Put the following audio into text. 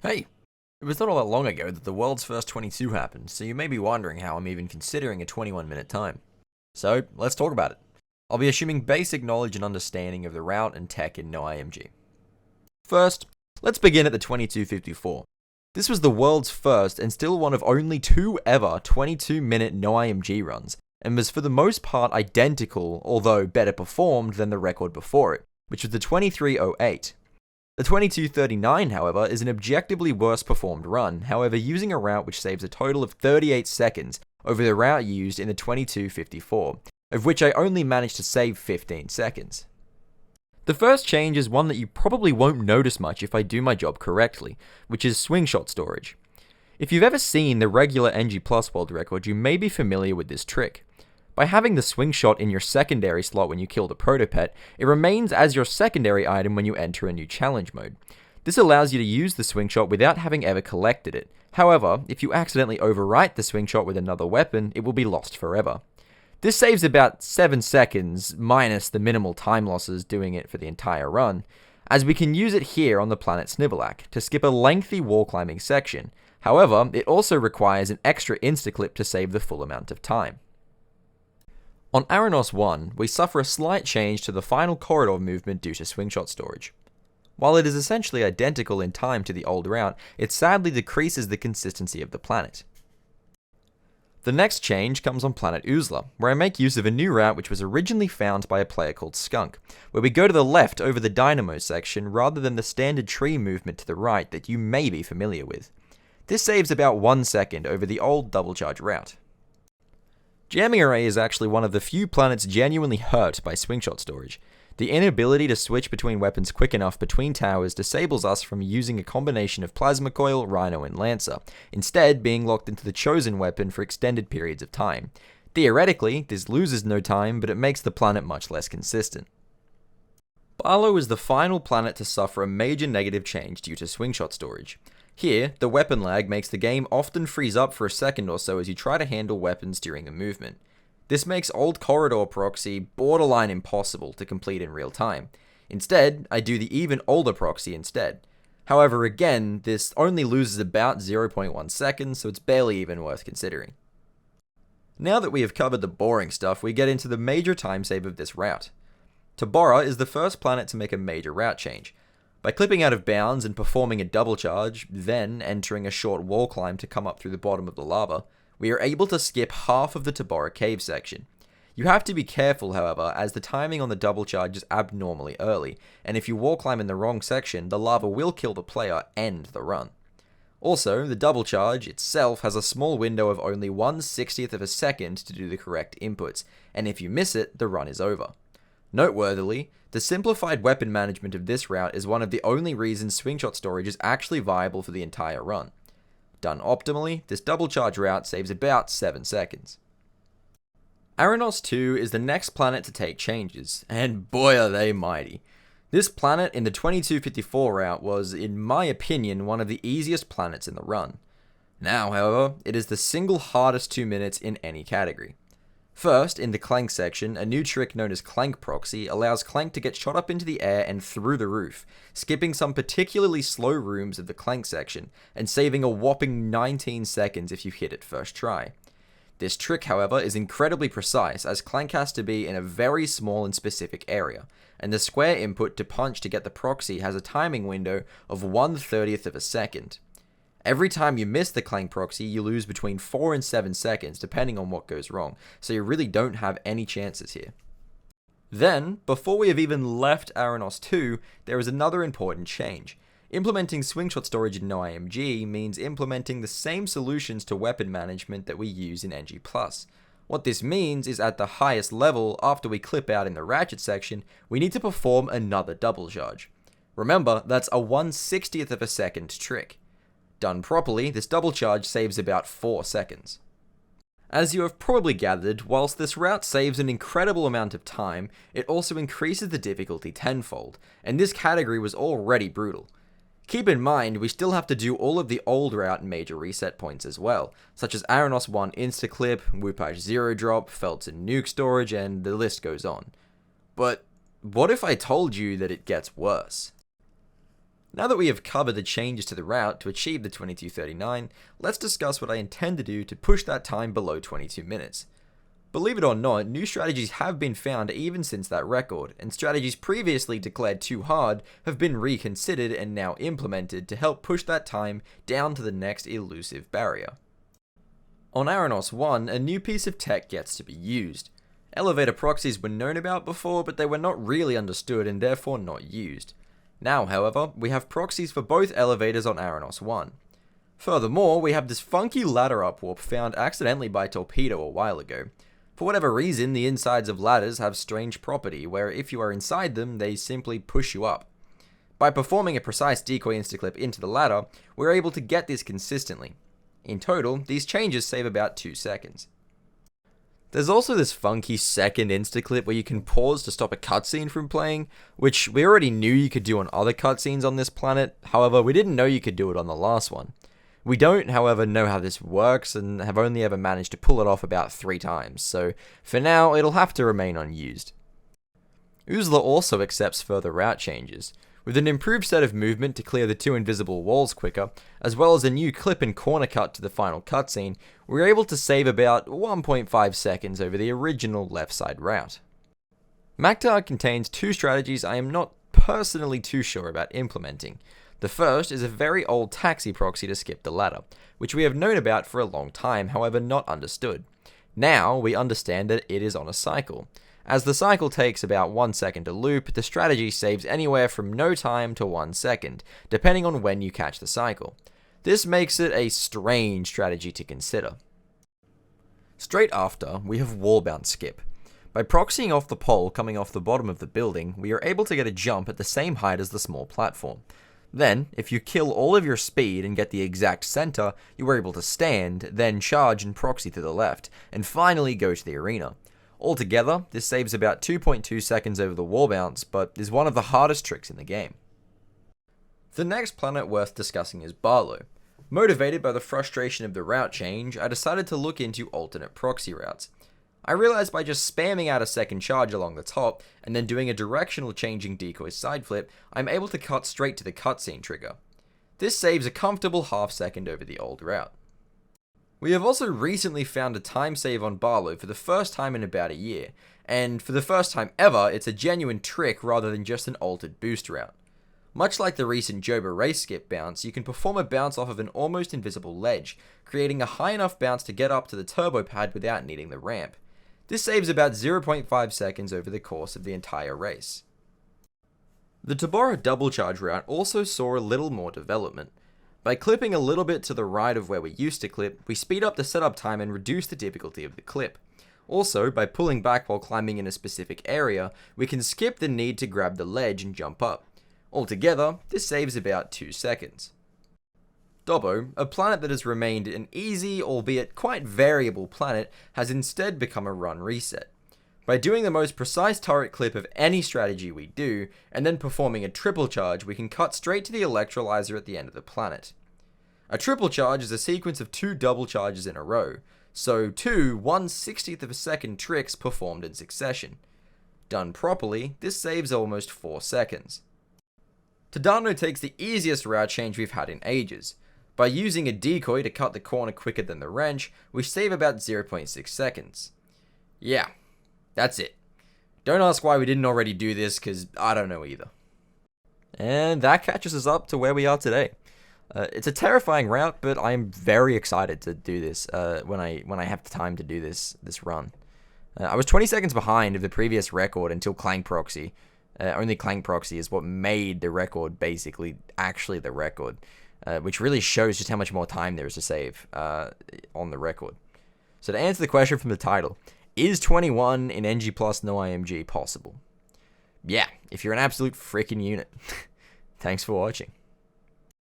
Hey, it was not all that long ago that the world's first 22 happened, so you may be wondering how I'm even considering a 21-minute time. So, let's talk about it. I'll be assuming basic knowledge and understanding of the route and tech in no IMG. First, let's begin at the 2254. This was the world's first and still one of only two ever 22-minute no IMG runs, and was for the most part identical, although better performed than the record before it, which was the 2308. The 2239, however, is an objectively worse performed run, however using a route which saves a total of 38 seconds over the route used in the 2254, of which I only managed to save 15 seconds. The first change is one that you probably won't notice much if I do my job correctly, which is swing shot storage. If you've ever seen the regular NG Plus world record, you may be familiar with this trick. By having the swing shot in your secondary slot when you kill the protopet, it remains as your secondary item when you enter a new challenge mode. This allows you to use the swing shot without having ever collected it. However, if you accidentally overwrite the swing shot with another weapon, it will be lost forever. This saves about 7 seconds, minus the minimal time losses doing it for the entire run, as we can use it here on the planet Snivelac to skip a lengthy wall climbing section. However, it also requires an extra instaclip to save the full amount of time. On Aranos 1, we suffer a slight change to the final corridor movement due to swing shot storage. While it is essentially identical in time to the old route, it sadly decreases the consistency of the planet. The next change comes on planet Uzla, where I make use of a new route which was originally found by a player called Skunk, where we go to the left over the dynamo section rather than the standard tree movement to the right that you may be familiar with. This saves about 1 second over the old double charge route. Jamming Array is actually one of the few planets genuinely hurt by swing shot storage. The inability to switch between weapons quick enough between towers disables us from using a combination of Plasma Coil, Rhino, and Lancer, instead being locked into the chosen weapon for extended periods of time. Theoretically, this loses no time, but it makes the planet much less consistent. Barlow is the final planet to suffer a major negative change due to swing shot storage. Here, the weapon lag makes the game often freeze up for a second or so as you try to handle weapons during a movement. This makes old corridor proxy borderline impossible to complete in real time. Instead, I do the even older proxy instead. However, again, this only loses about 0.1 seconds, so it's barely even worth considering. Now that we have covered the boring stuff, we get into the major time save of this route. Tabora is the first planet to make a major route change. By clipping out of bounds and performing a double charge, then entering a short wall climb to come up through the bottom of the lava, we are able to skip half of the Tabora cave section. You have to be careful, however, as the timing on the double charge is abnormally early, and if you wall climb in the wrong section, the lava will kill the player and the run. Also, the double charge itself has a small window of only 1/60th of a second to do the correct inputs, and if you miss it, the run is over. Noteworthily, the simplified weapon management of this route is one of the only reasons swing shot storage is actually viable for the entire run. Done optimally, this double charge route saves about 7 seconds. Aranos 2 is the next planet to take changes, and boy are they mighty. This planet in the 2254 route was, in my opinion, one of the easiest planets in the run. Now, however, it is the single hardest 2 minutes in any category. First, in the Clank section, a new trick known as Clank Proxy allows Clank to get shot up into the air and through the roof, skipping some particularly slow rooms of the Clank section, and saving a whopping 19 seconds if you hit it first try. This trick, however, is incredibly precise, as Clank has to be in a very small and specific area, and the square input to punch to get the proxy has a timing window of 1/30th of a second. Every time you miss the Clank proxy, you lose between 4 and 7 seconds, depending on what goes wrong, so you really don't have any chances here. Then, before we have even left Aranos 2, there is another important change. Implementing swing shot storage in no IMG means implementing the same solutions to weapon management that we use in NG+. What this means is at the highest level, after we clip out in the ratchet section, we need to perform another double charge. Remember, that's a 1/60th of a second trick. Done properly, this double charge saves about 4 seconds. As you have probably gathered, whilst this route saves an incredible amount of time, it also increases the difficulty tenfold, and this category was already brutal. Keep in mind, we still have to do all of the old route major reset points as well, such as Aranos 1 Instaclip, Whoopage 0 Drop, Felton Nuke Storage, and the list goes on. But what if I told you that it gets worse? Now that we have covered the changes to the route to achieve the 22:39, let's discuss what I intend to do to push that time below 22 minutes. Believe it or not, new strategies have been found even since that record, and strategies previously declared too hard have been reconsidered and now implemented to help push that time down to the next elusive barrier. On Aranos 1, a new piece of tech gets to be used. Elevator proxies were known about before, but they were not really understood and therefore not used. Now, however, we have proxies for both elevators on Aranos 1. Furthermore, we have this funky ladder upwarp found accidentally by Torpedo a while ago. For whatever reason, the insides of ladders have strange property, where if you are inside them, they simply push you up. By performing a precise decoy instaclip into the ladder, we're able to get this consistently. In total, these changes save about 2 seconds. There's also this funky second instaclip where you can pause to stop a cutscene from playing, which we already knew you could do on other cutscenes on this planet, however we didn't know you could do it on the last one. We don't, however, know how this works and have only ever managed to pull it off about 3 times, so for now it'll have to remain unused. Uzla also accepts further route changes. With an improved set of movement to clear the 2 invisible walls quicker, as well as a new clip and corner cut to the final cutscene, we were able to save about 1.5 seconds over the original left side route. Maktar contains 2 strategies I am not personally too sure about implementing. The first is a very old taxi proxy to skip the ladder, which we have known about for a long time, however not understood. Now we understand that it is on a cycle. As the cycle takes about 1 second to loop, the strategy saves anywhere from no time to 1 second, depending on when you catch the cycle. This makes it a strange strategy to consider. Straight after, we have wall bounce skip. By proxying off the pole coming off the bottom of the building, we are able to get a jump at the same height as the small platform. Then, if you kill all of your speed and get the exact center, you are able to stand, then charge and proxy to the left, and finally go to the arena. Altogether, this saves about 2.2 seconds over the wall bounce, but is one of the hardest tricks in the game. The next planet worth discussing is Barlow. Motivated by the frustration of the route change, I decided to look into alternate proxy routes. I realized by just spamming out a second charge along the top, and then doing a directional changing decoy side flip, I'm able to cut straight to the cutscene trigger. This saves a comfortable half second over the old route. We have also recently found a time save on Barlow for the first time in about a year, and for the first time ever, it's a genuine trick rather than just an altered boost route. Much like the recent Joba race skip bounce, you can perform a bounce off of an almost invisible ledge, creating a high enough bounce to get up to the turbo pad without needing the ramp. This saves about 0.5 seconds over the course of the entire race. The Tabora double charge route also saw a little more development. By clipping a little bit to the right of where we used to clip, we speed up the setup time and reduce the difficulty of the clip. Also, by pulling back while climbing in a specific area, we can skip the need to grab the ledge and jump up. Altogether, this saves about 2 seconds. Dobbo, a planet that has remained an easy, albeit quite variable planet, has instead become a run reset. By doing the most precise turret clip of any strategy we do, and then performing a triple charge, we can cut straight to the electrolyzer at the end of the planet. A triple charge is a sequence of 2 double charges in a row, so 2 1/60th of a second tricks performed in succession. Done properly, this saves almost 4 seconds. Tadano takes the easiest route change we've had in ages. By using a decoy to cut the corner quicker than the wrench, we save about 0.6 seconds. Yeah, that's it. Don't ask why we didn't already do this, because I don't know either. And that catches us up to where we are today. It's a terrifying route, but I'm very excited to do this when I have the time to do this run. I was 20 seconds behind of the previous record until Clank Proxy. Only Clank Proxy is what made the record basically actually the record, which really shows just how much more time there is to save on the record. So to answer the question from the title, is 21 in NG Plus no IMG possible? Yeah, if you're an absolute freaking unit. Thanks for watching.